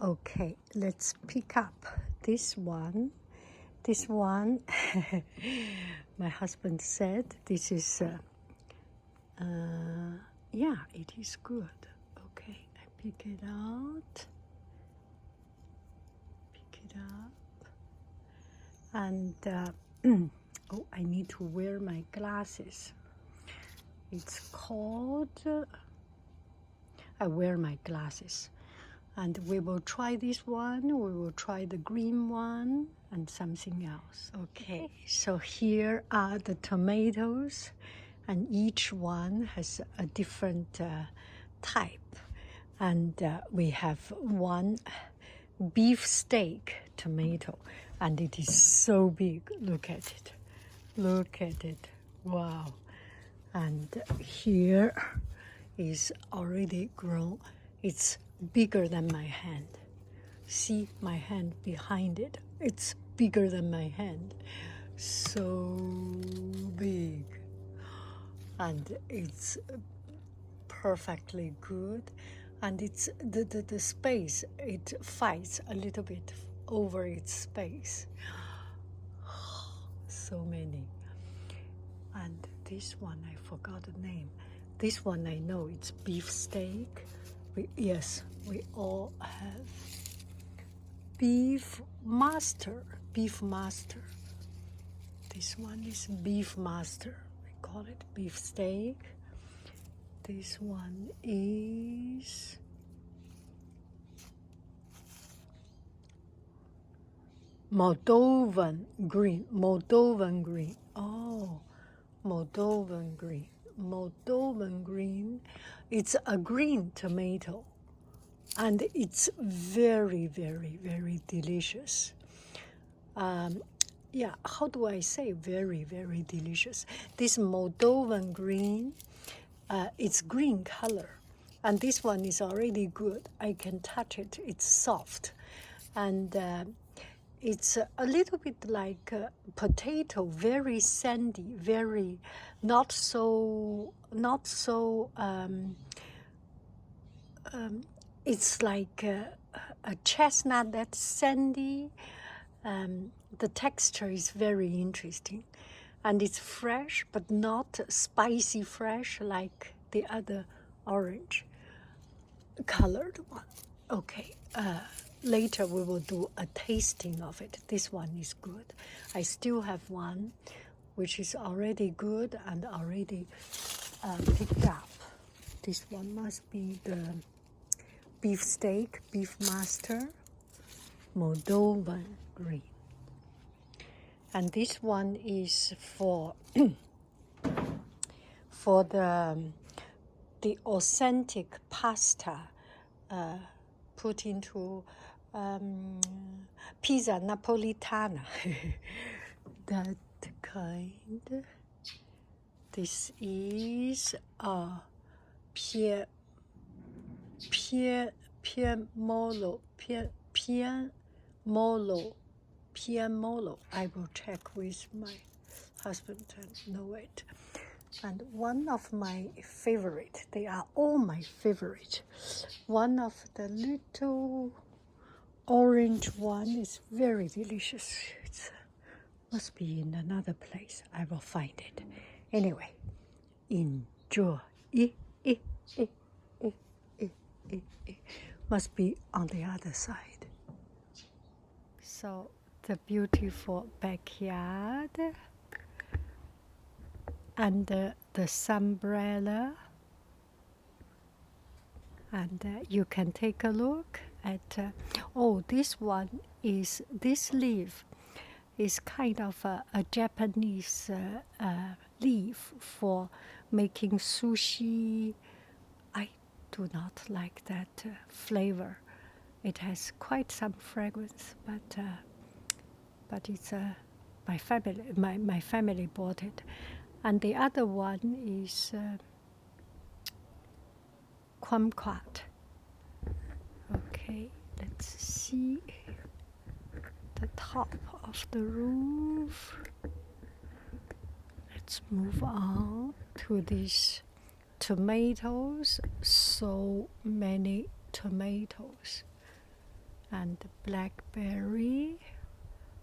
Okay, let's pick up this one. This one, my husband said this is, yeah, it is good. Okay, I pick it out. Pick it up. And, oh, I need to wear my glasses. It's called, I wear my glasses. And we will try this one, we will try the green one, and something else. Okay, so here are the tomatoes, and each one has a different type. And we have one beef steak tomato, and it is so big. Look at it. Look at it. Wow. And here is already grown. It's bigger than my hand. See my hand behind it? It's bigger than my hand. So big. And it's perfectly good. And it's the space, it fights a little bit over its space. So many. And this one, I forgot the name. This one I know, it's beef steak. Yes, we all have beef master. Beef master. This one is beef master. We call it beef steak. This one is Moldovan green. Moldovan green. Oh, Moldovan green. Moldovan green. It's a green tomato, and it's very, very, very delicious. Yeah, how do I say very, very delicious? This Moldovan green, it's green color, and this one is already good. I can touch it. It's soft, and it's a little bit like potato, very sandy, very not so. It's like a chestnut that's sandy. The texture is very interesting, and it's fresh, but not spicy fresh like the other orange colored one. Okay. Later we will do a tasting of it. This one is good. I still have one which is already good and already picked up. This one must be the beef steak, beef master, Moldovan green. And this one is for for the authentic pasta put into pizza napolitana. That kind. This is pienolo. I will check with my husband and know it. And one of my favorite, they are all my favorite. One of the little orange one is very delicious. It must be in another place. I will find it. Anyway, enjoy. Must be on the other side. So the beautiful backyard under the umbrella, and you can take a look at oh, this one is, this leaf is kind of a Japanese leaf for making sushi. I do not like that flavor. It has quite some fragrance, but it's my family bought it. And the other one is kumquat. Okay, let's see the top of the roof. Let's move on to these tomatoes. So many tomatoes. and blackberry.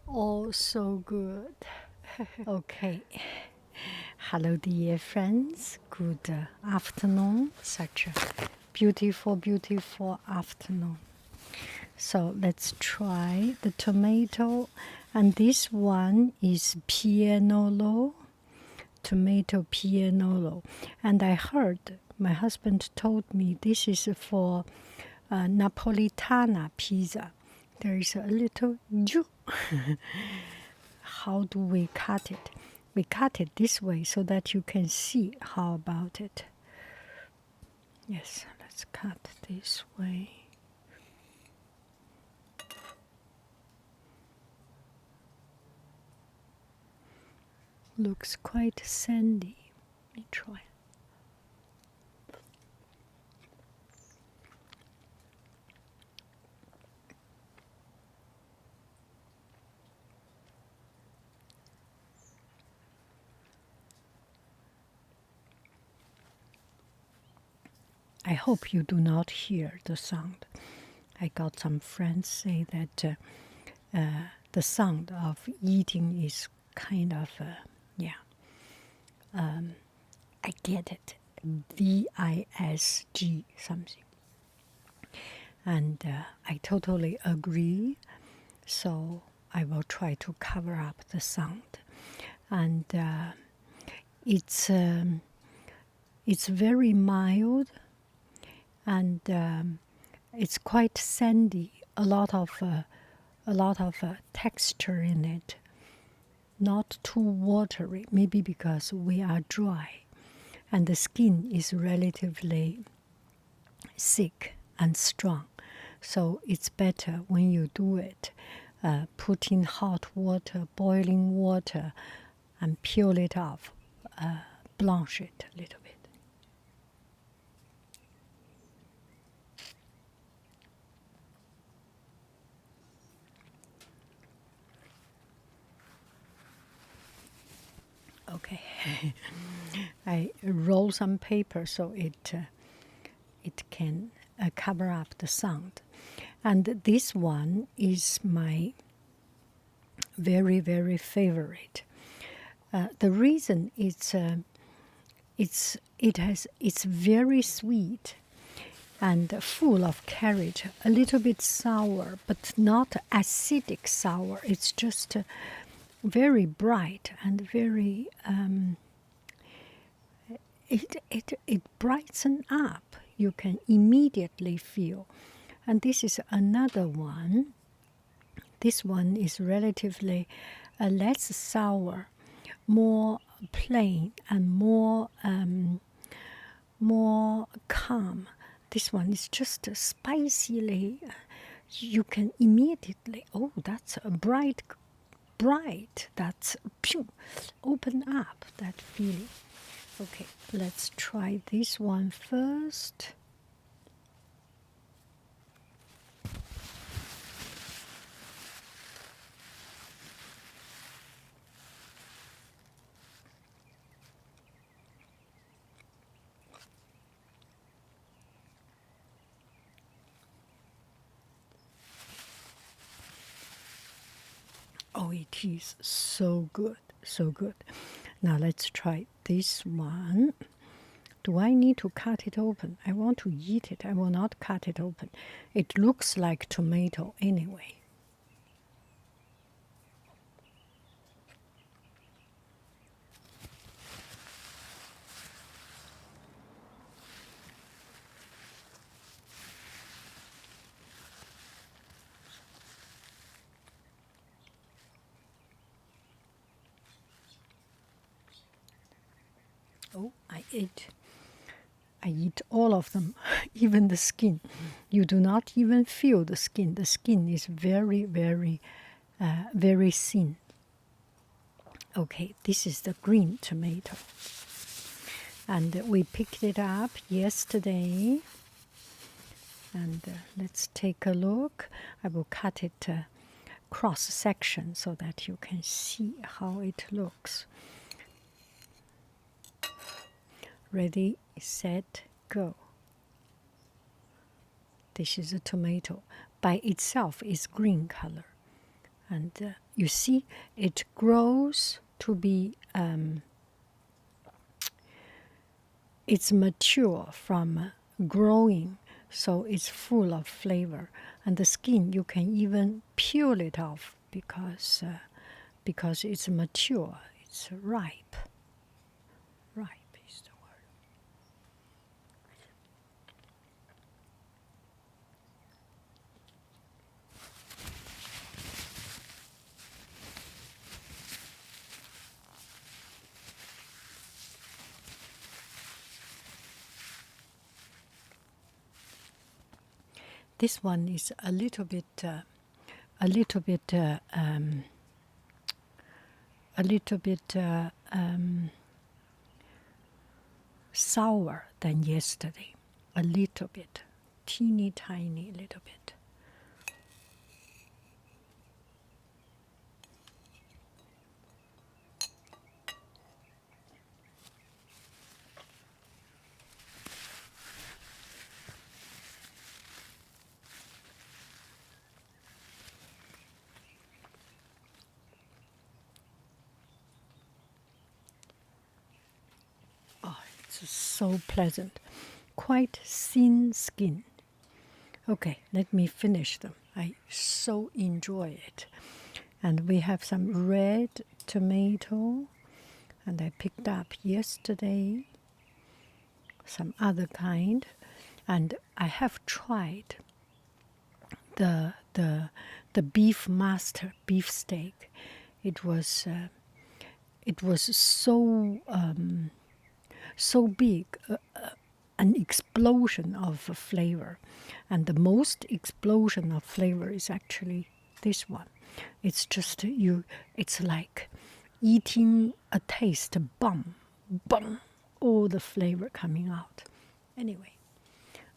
Oh, so good. Okay. Hello, dear friends. Good afternoon. Such a beautiful, beautiful afternoon. So let's try the tomato. And this one is pienolo, tomato pienolo. And I heard, my husband told me this is for Napolitana pizza. There is a little How do we cut it? We cut it this way so that you can see. How about it? Yes, let's cut this way. Looks quite sandy. Let me try. I hope you do not hear the sound. I got some friends say that the sound of eating is kind of, I get it, VISG something. And I totally agree. So I will try to cover up the sound. And it's very mild, and it's quite sandy. A lot of texture in it. Not too watery. Maybe because we are dry, and the skin is relatively thick and strong. So it's better when you do it. Put in hot water, boiling water, and peel it off. Blanch it a little bit. Okay. I roll some paper so it can cover up the sound. And this one is my very, very favorite. The reason it's very sweet and full of carrot, a little bit sour, but not acidic sour. It's just very bright and very it brightens up. You can immediately feel. And this is another one. This one is relatively less sour, more plain, and more calm. This one is just spicily. You can immediately, oh, that's a bright. That's open up that feeling. Okay, let's try this one first. Oh, it is so good, so good. Now let's try this one. Do I need to cut it open? I want to eat it. I will not cut it open. It looks like tomato anyway. Oh, I eat all of them, even the skin. You do not even feel the skin. The skin is very, very, very thin. Okay, this is the green tomato. And we picked it up yesterday. And let's take a look. I will cut it cross section so that you can see how it looks. Ready, set, go. This is a tomato. by itself is green color. And you see, it grows to be, it's mature from growing, so it's full of flavor. And the skin, you can even peel it off because it's mature, it's ripe. Ripe is the word. This one is a little bit sour than yesterday. A little bit, teeny tiny little bit. Oh, it's so pleasant. Quite thin skin. Okay, let me finish them. I so enjoy it. And we have some red tomato, and I picked up yesterday some other kind, and I have tried the beef master beef steak. It was so big, an explosion of flavor, and the most explosion of flavor is actually this one. It's just it's like eating a taste bomb, all the flavor coming out. Anyway,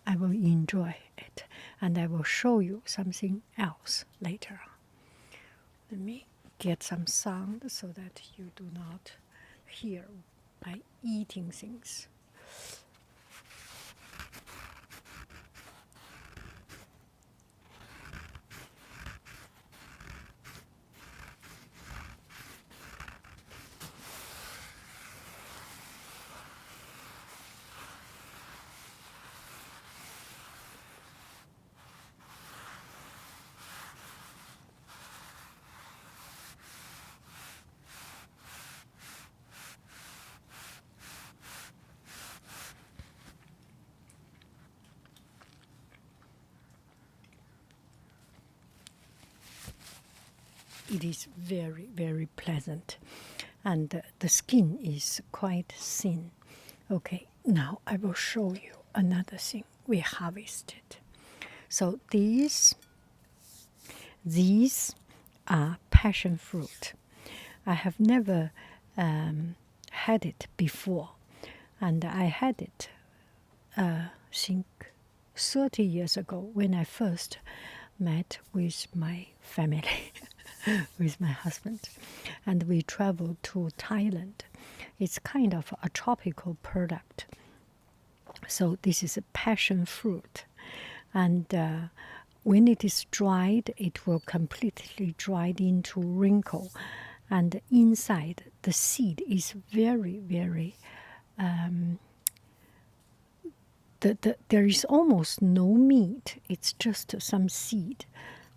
I will enjoy it, and I will show you something else later on. Let me get some sound so that you do not hear my eating things. It is very, very pleasant, and the skin is quite thin. Okay, now I will show you another thing we harvested. So these are passion fruit. I have never had it before, and I had it I think 30 years ago when I first met with my family, with my husband, and we traveled to Thailand. It's kind of a tropical product. So this is a passion fruit, and when it is dried, it will completely dried into wrinkle, and inside the seed is very, very there is almost no meat. It's just some seed.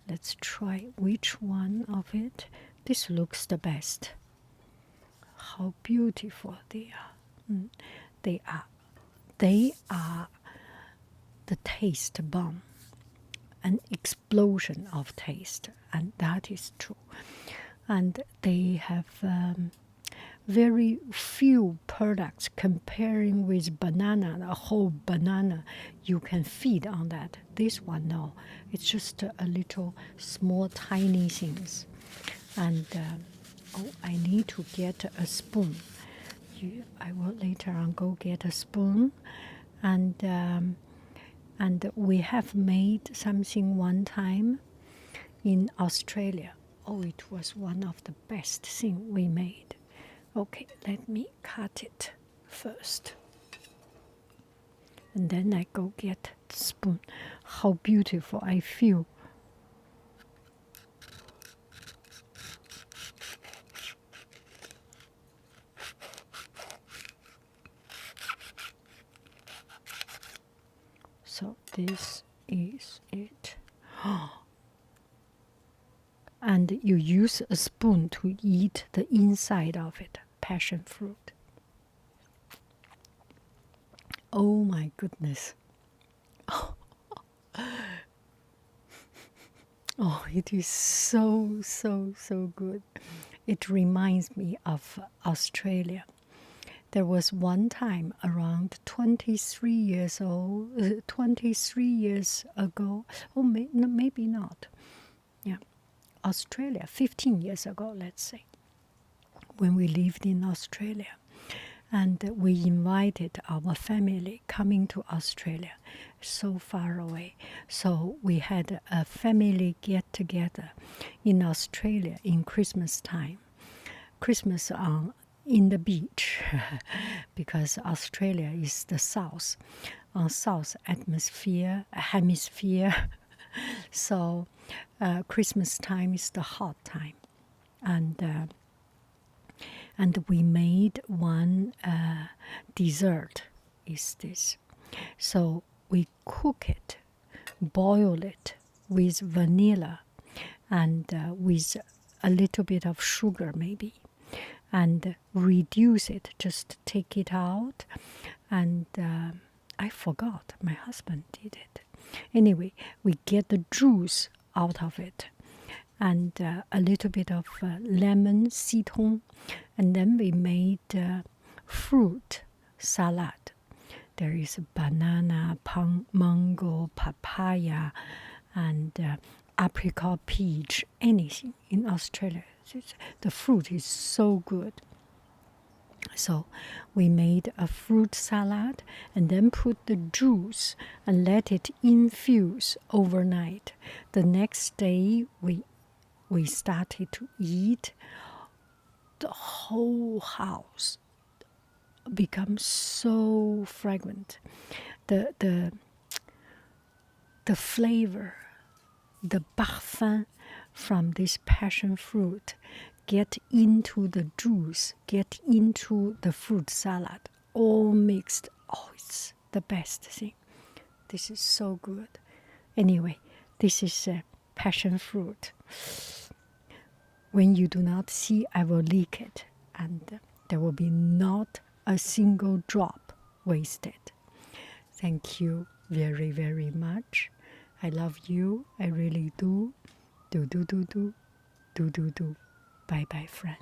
Let's try which one of it. This looks the best. How beautiful they are. They are the taste bomb, an explosion of taste, and that is true. And they have very few products comparing with banana, a whole banana you can feed on that. This one, no, it's just a little small tiny things. And oh, I need to get a spoon. I will later on go get a spoon. And we have made something one time in Australia. Oh, it was one of the best thing we made. Okay, let me cut it first. And then I go get the spoon. How beautiful I feel this is it. And you use a spoon to eat the inside of it, passion fruit. Oh my goodness. Oh, it is so, so, so good. It reminds me of Australia. There was one time around 23 years old, 23 years ago, or maybe not. Yeah, Australia, 15 years ago, let's say, when we lived in Australia. And we invited our family coming to Australia, so far away. So we had a family get together in Australia in Christmas time. Christmas in the beach, because Australia is the south, south hemisphere. So Christmas time is the hot time, and we made one dessert. Is this? So we cook it, boil it with vanilla, and with a little bit of sugar maybe, and reduce it, just take it out. And I forgot, my husband did it. Anyway, we get the juice out of it, and a little bit of lemon, citron, and then we made fruit salad. There is banana, mango, papaya, and apricot, peach, anything in Australia. The fruit is so good. So we made a fruit salad and then put the juice and let it infuse overnight. The next day we started to eat. The whole house becomes so fragrant. The flavor, the parfum from this passion fruit get into the juice, get into the fruit salad, all mixed. Oh, it's the best thing. This is so good. Anyway, this is passion fruit. When you do not see, I will leak it, and there will be not a single drop wasted. Thank you very, very much. I love you. I really do. Do. Bye bye, friend.